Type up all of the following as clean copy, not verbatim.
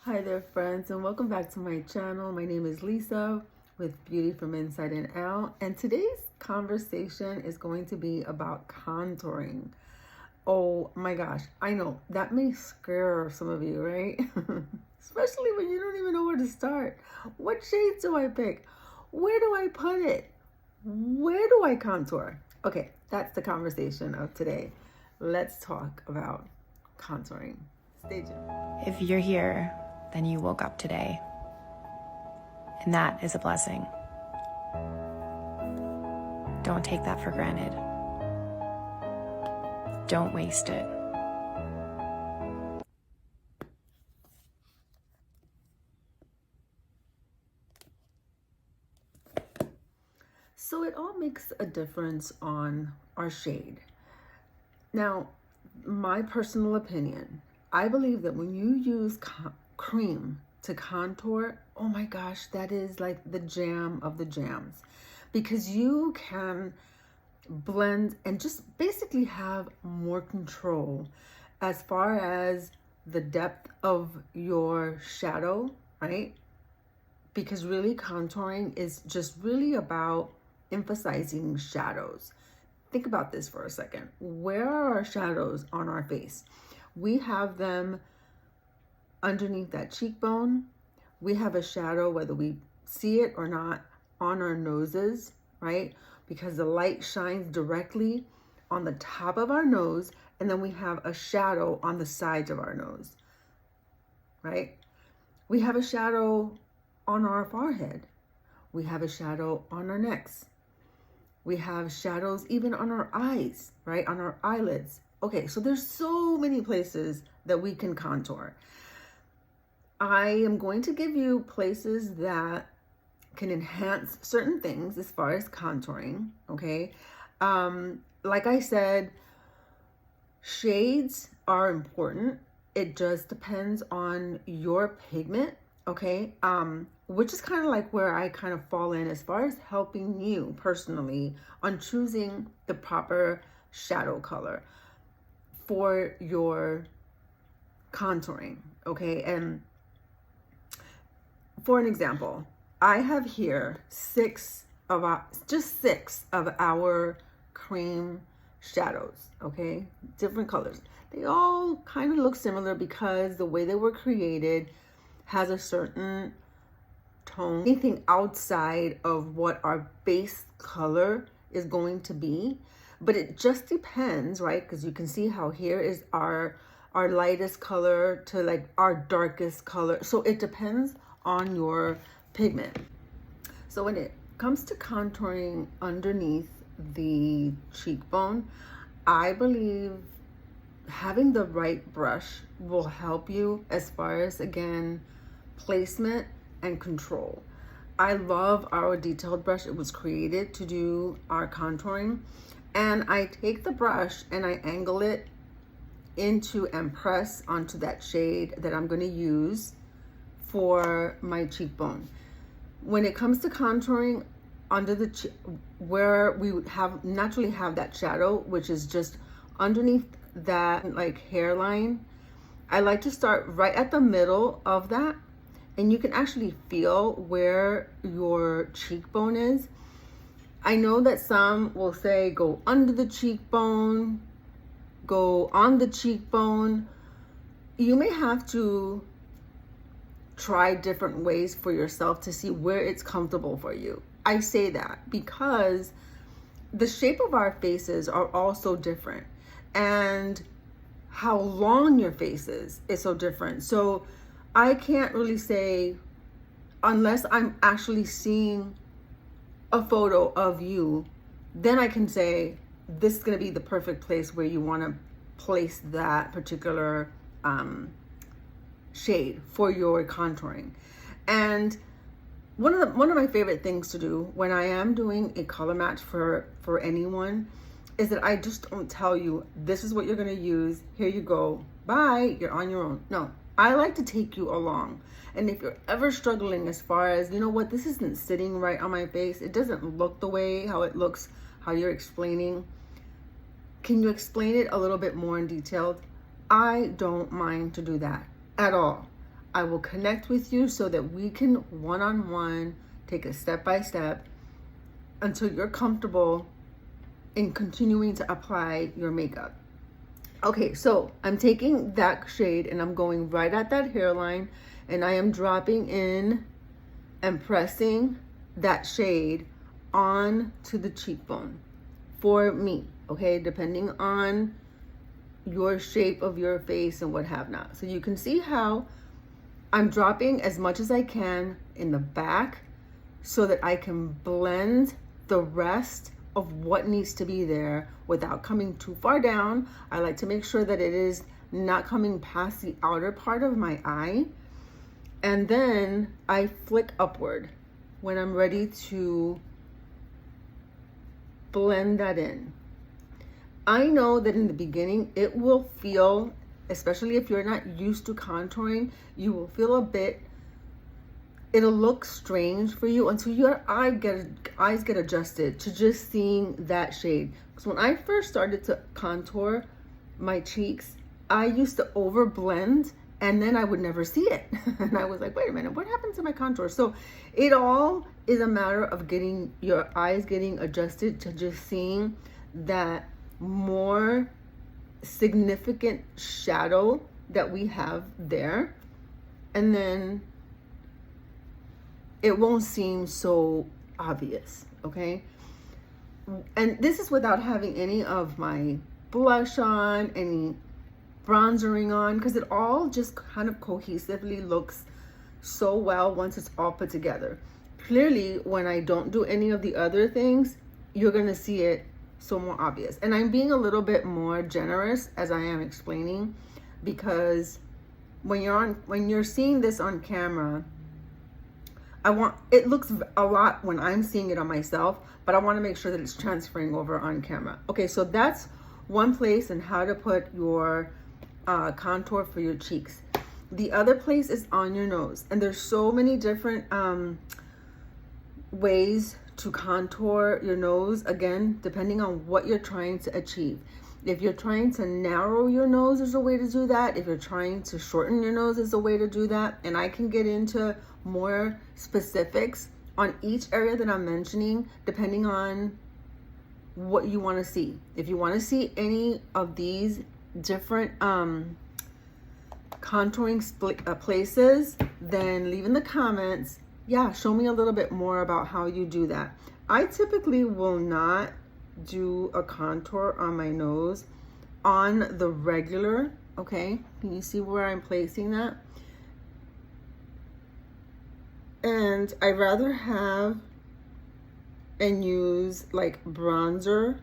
Hi there friends, and welcome back to my channel. My name is Lisa with Beauty from Inside and Out, and today's conversation is going to be about contouring. Oh my gosh, I know that may scare some of you, right? Especially when you don't even know where to start. What shades do I pick? Where do I put it? Where do I contour? Okay, that's the conversation of today. Let's talk about contouring. Stay tuned. If you're here, then you woke up today. And that is a blessing. Don't take that for granted. Don't waste it. So it all makes a difference on our shade. Now, my personal opinion, I believe that when you use cream to contour, oh my gosh, that is like the jam of the jams, because you can blend and just basically have more control as far as the depth of your shadow, right? Because really contouring is just really about emphasizing shadows. Think about this for a second. Where are our shadows on our face? We have them underneath that cheekbone. We have a shadow, whether we see it or not, on our noses, right? Because the light shines directly on the top of our nose, and then we have a shadow on the sides of our nose, right? We have a shadow on our forehead. We have a shadow on our necks. We have shadows even on our eyes, right? On our eyelids. Okay, so there's so many places that we can contour. I am going to give you places that can enhance certain things as far as contouring, okay? Like I said, shades are important. It just depends on your pigment, okay? Which is kind of like where I kind of fall in as far as helping you personally on choosing the proper shadow color for your contouring, okay? And for an example, I have here six of our cream shadows, okay? Different colors. They all kind of look similar because the way they were created has a certain tone. Anything outside of what our base color is going to be, but it just depends, right? Because you can see how here is our lightest color to like our darkest color. So it depends on your pigment. So when it comes to contouring underneath the cheekbone, I believe having the right brush will help you as far as, again, placement and control. I love our detailed brush. It was created to do our contouring. And I take the brush and I angle it into and press onto that shade that I'm going to use for my cheekbone. When it comes to contouring under the where we naturally have that shadow, which is just underneath that like hairline, I like to start right at the middle of that, and you can actually feel where your cheekbone is. I know that some will say go under the cheekbone, go on the cheekbone. You may have to try different ways for yourself to see where it's comfortable for you. I say that because the shape of our faces are all so different, and how long your face is so different. So I can't really say, unless I'm actually seeing a photo of you, then I can say this is going to be the perfect place where you want to place that particular shade for your contouring. And one of my favorite things to do when I am doing a color match for anyone is that I just don't tell you this is what you're going to use, here you go, bye, you're on your own. No, I like to take you along. And if you're ever struggling as far as, you know what, this isn't sitting right on my face, it doesn't look the way how it looks, how you're explaining, can you explain it a little bit more in detail? I don't mind to do that at all. I will connect with you so that we can one-on-one take it step by step until you're comfortable in continuing to apply your makeup. Okay, so I'm taking that shade and I'm going right at that hairline, and I am dropping in and pressing that shade on to the cheekbone for me, okay, depending on your shape of your face and what have not. So you can see how I'm dropping as much as I can in the back so that I can blend the rest of what needs to be there without coming too far down. I like to make sure that it is not coming past the outer part of my eye. And then I flick upward when I'm ready to blend that in. I know that in the beginning it will feel, especially if you're not used to contouring, you will feel a bit, it'll look strange for you until your eyes get adjusted to just seeing that shade. Because when I first started to contour my cheeks, I used to over blend and then I would never see it. And I was like, wait a minute, what happened to my contour? So it all is a matter of getting your eyes getting adjusted to just seeing that more significant shadow that we have there. And then it won't seem so obvious, okay? And this is without having any of my blush on, any bronzering on, because it all just kind of cohesively looks so well once it's all put together. Clearly, when I don't do any of the other things, you're gonna see it so more obvious. And I'm being a little bit more generous as I am explaining, because when you're seeing this on camera, it looks a lot when I'm seeing it on myself, but I want to make sure that it's transferring over on camera. Okay, so that's one place and how to put your contour for your cheeks. The other place is on your nose, and there's so many different ways to contour your nose, again, depending on what you're trying to achieve. If you're trying to narrow your nose, there's a way to do that. If you're trying to shorten your nose, there's a way to do that. And I can get into more specifics on each area that I'm mentioning, depending on what you want to see. If you want to see any of these different contouring places, then leave in the comments. Yeah, show me a little bit more about how you do that. I typically will not do a contour on my nose on the regular, okay? Can you see where I'm placing that? And I rather have and use like bronzer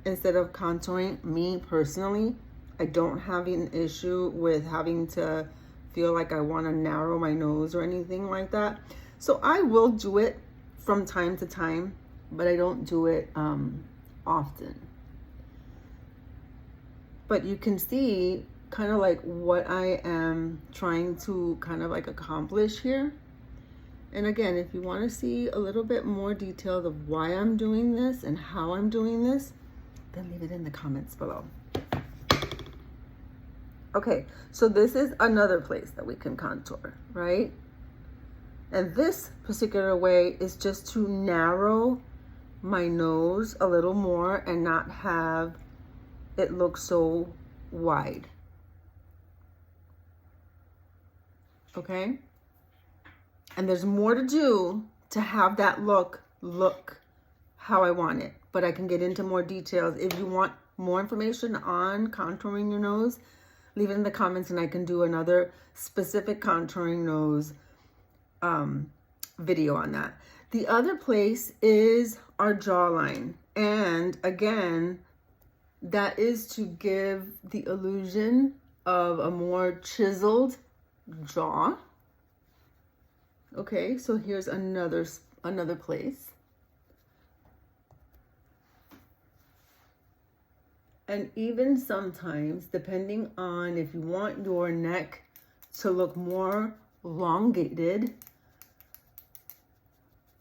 instead of contouring. Me personally, I don't have an issue with having to feel like I want to narrow my nose or anything like that. So I will do it from time to time, but I don't do it often. But you can see kind of like what I am trying to kind of like accomplish here. And again, if you want to see a little bit more details of why I'm doing this and how I'm doing this, then leave it in the comments below. Okay, so this is another place that we can contour, right? And this particular way is just to narrow my nose a little more and not have it look so wide. Okay? And there's more to do to have that look how I want it. But I can get into more details. If you want more information on contouring your nose, leave it in the comments and I can do another specific contouring nose video on that. The other place is our jawline. And again, that is to give the illusion of a more chiseled jaw. Okay, so here's another place. And even sometimes, depending on if you want your neck to look more elongated,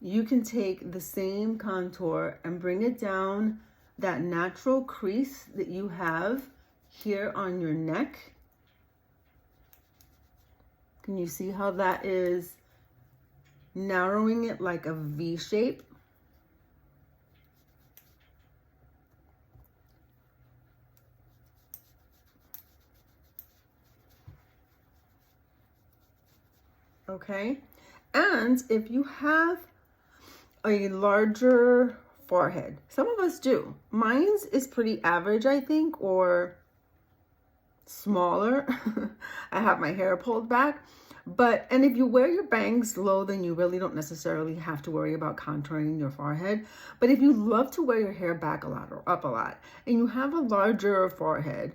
you can take the same contour and bring it down that natural crease that you have here on your neck. Can you see how that is narrowing it like a V shape? Okay, and if you have a larger forehead, some of us do. Mine's is pretty average, I think, or smaller. I have my hair pulled back. And if you wear your bangs low, then you really don't necessarily have to worry about contouring your forehead. But if you love to wear your hair back a lot or up a lot, and you have a larger forehead,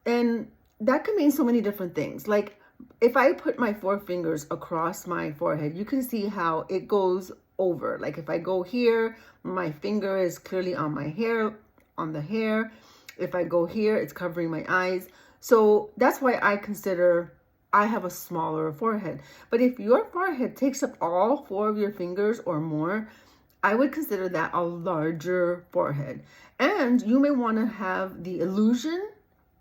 and that can mean so many different things. Like if I put my 4 fingers across my forehead, you can see how it goes over. Like if I go here, my finger is clearly on my hair, on the hair. If I go here, it's covering my eyes. So that's why I consider I have a smaller forehead. But if your forehead takes up all 4 of your fingers or more, I would consider that a larger forehead. And you may want to have the illusion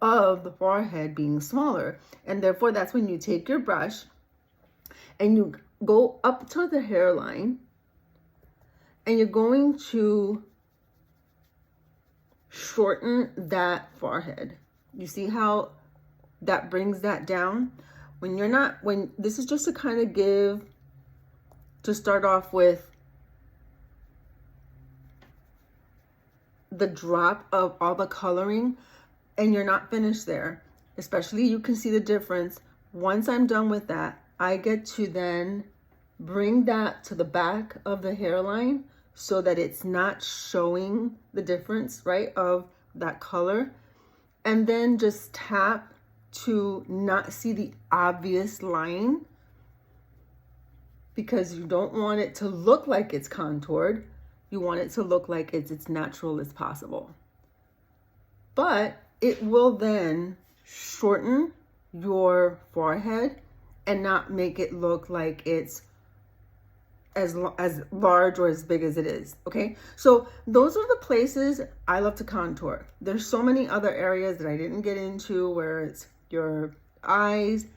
of the forehead being smaller. And therefore, that's when you take your brush and you go up to the hairline and you're going to shorten that forehead. You see how that brings that down? When this is just to kind of to start off with the drop of all the coloring, and you're not finished there. Especially, you can see the difference. Once I'm done with that, I get to then bring that to the back of the hairline so that it's not showing the difference, right, of that color. And then just tap to not see the obvious line, because you don't want it to look like it's contoured. You want it to look like it's as natural as possible. But it will then shorten your forehead and not make it look like it's as large or as big as it is. Okay, so those are the places I love to contour. There's so many other areas that I didn't get into, where it's your eyes,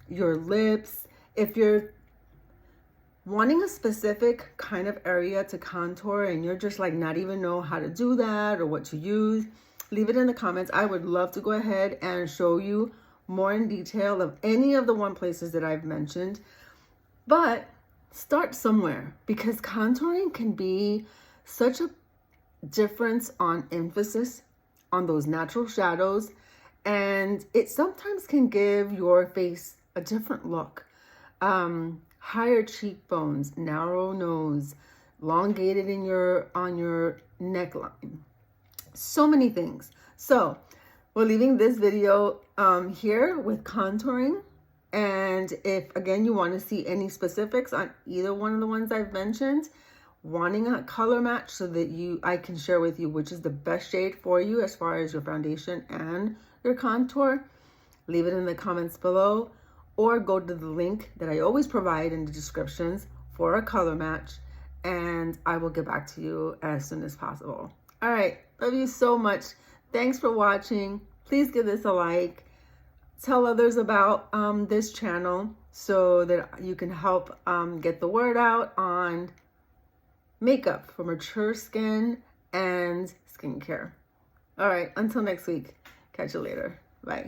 your lips. If you're wanting a specific kind of area to contour and you're just like not even know how to do that or what to use, leave it in the comments. I would love to go ahead and show you more in detail of any of the places that I've mentioned. But start somewhere, because contouring can be such a difference on emphasis on those natural shadows, and it sometimes can give your face a different look. Higher cheekbones, narrow nose, elongated on your neckline. So many things. So we're leaving this video here with contouring. And if, again, you want to see any specifics on either one of the ones I've mentioned, wanting a color match so that I can share with you which is the best shade for you as far as your foundation and your contour, leave it in the comments below, or go to the link that I always provide in the descriptions for a color match, and I will get back to you as soon as possible. All right, love you so much. Thanks for watching. Please give this a like. Tell others about this channel so that you can help get the word out on makeup for mature skin and skincare. All right, until next week. Catch you later. Bye.